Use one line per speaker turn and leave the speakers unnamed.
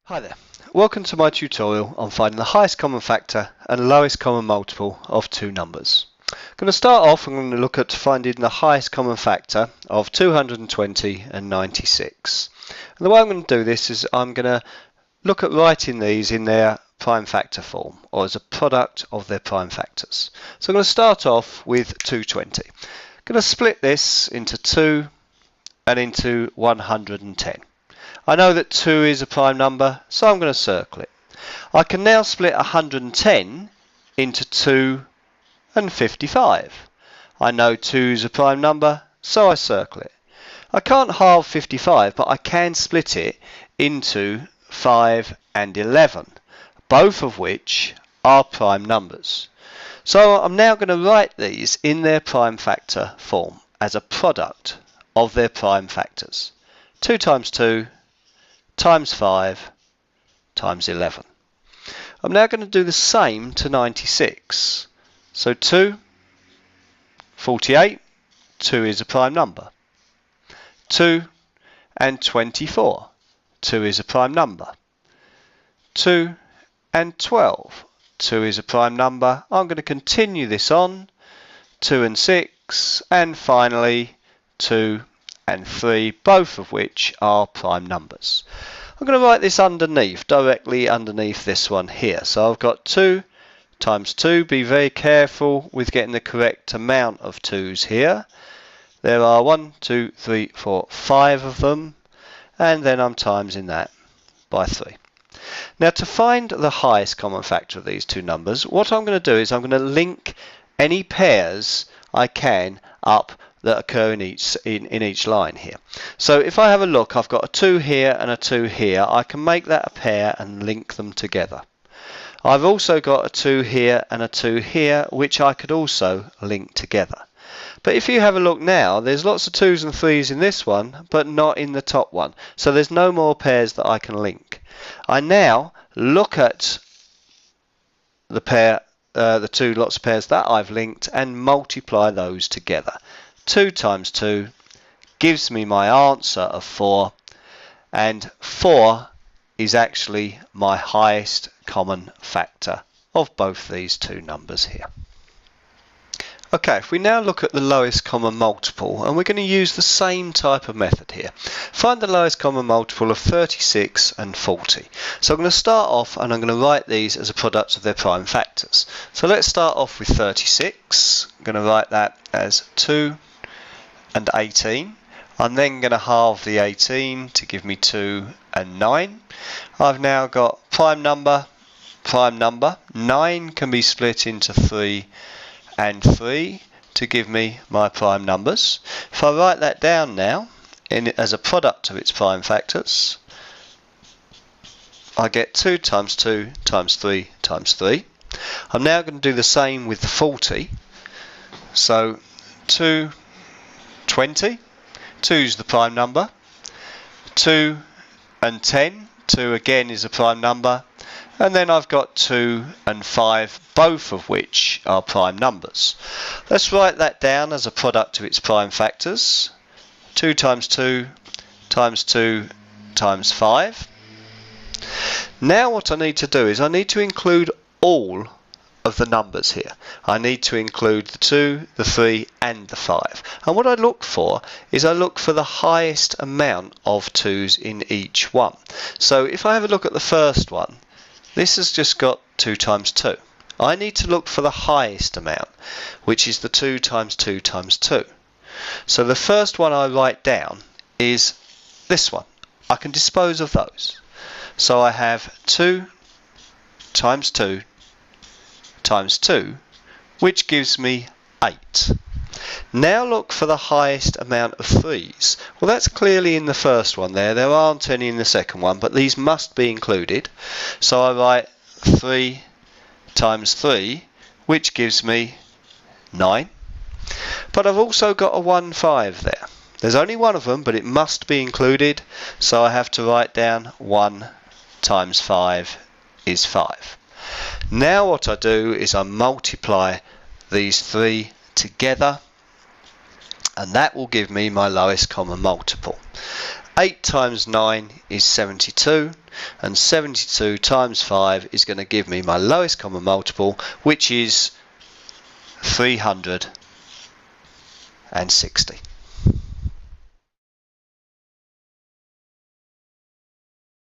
Hi there, welcome to my tutorial on finding the highest common factor and lowest common multiple of two numbers. I'm going to start off, I'm going to look at finding the highest common factor of 220 and 96. And the way I'm going to do this is I'm going to look at writing these in their prime factor form, or as a product of their prime factors. So I'm going to start off with 220. I'm going to split this into 2 and into 110. I know that 2 is a prime number, so I'm going to circle it. I can now split 110 into 2 and 55. I know 2 is a prime number, so I circle it. I can't halve 55, but I can split it into 5 and 11, both of which are prime numbers. So I'm now going to write these in their prime factor form as a product of their prime factors. 2 times 2 times 5 times 11. I'm now going to do the same to 96. So 2, 48, 2 is a prime number. 2 and 24, 2 is a prime number. 2 and 12, 2 is a prime number. I'm going to continue this on, 2 and 6, and finally 2 and 3, both of which are prime numbers. I'm going to write this underneath, directly underneath this one here. So I've got 2 times 2. Be very careful with getting the correct amount of 2's here. There are 1, 2, 3, 4, 5 of them, and then I'm timesing that by 3. Now to find the highest common factor of these two numbers, what I'm going to do is I'm going to link any pairs I can up that occur in each line here. So if I have a look, I've got a 2 here and a 2 here. I can make that a pair and link them together. I've also got a 2 here and a 2 here, which I could also link together. But if you have a look now, there's lots of 2's and 3's in this one, but not in the top one. So there's no more pairs that I can link. I now look at the pair, the two lots of pairs that I've linked, and multiply those together. 2 times 2 gives me my answer of 4, and 4 is actually my highest common factor of both these two numbers here. Okay, if we now look at the lowest common multiple, and we're going to use the same type of method here. Find the lowest common multiple of 36 and 40. So I'm going to start off and I'm going to write these as a product of their prime factors. So let's start off with 36. I'm going to write that as 2 and 18. I'm then going to halve the 18 to give me 2 and 9. I've now got prime number, prime number. 9 can be split into 3 and 3 to give me my prime numbers. If I write that down now as a product of its prime factors, I get 2 times 2 times 3 times 3. I'm now going to do the same with the 40. So 2, 20, 2 is the prime number. 2 and 10, 2 again is a prime number. And then I've got 2 and 5, both of which are prime numbers. Let's write that down as a product of its prime factors. 2 times 2 times 2 times 5. Now what I need to do is I need to include all of the numbers here. I need to include the 2, the 3 and the 5. And what I look for is I look for the highest amount of 2's in each one. So if I have a look at the first one, this has just got 2 times 2. I need to look for the highest amount, which is the 2 times 2 times 2. So the first one I write down is this one. I can dispose of those. So I have 2 times 2 times 2, which gives me 8. Now look for the highest amount of 3's. Well, that's clearly in the first one there. There aren't any in the second one, but these must be included. So I write 3 times 3, which gives me 9. But I've also got a 1, 5 there. There's only one of them, but it must be included. So I have to write down 1 times 5 is 5. Now what I do is I multiply these 3 together, and that will give me my lowest common multiple. 8 times 9 is 72, and 72 times 5 is going to give me my lowest common multiple, which is 360.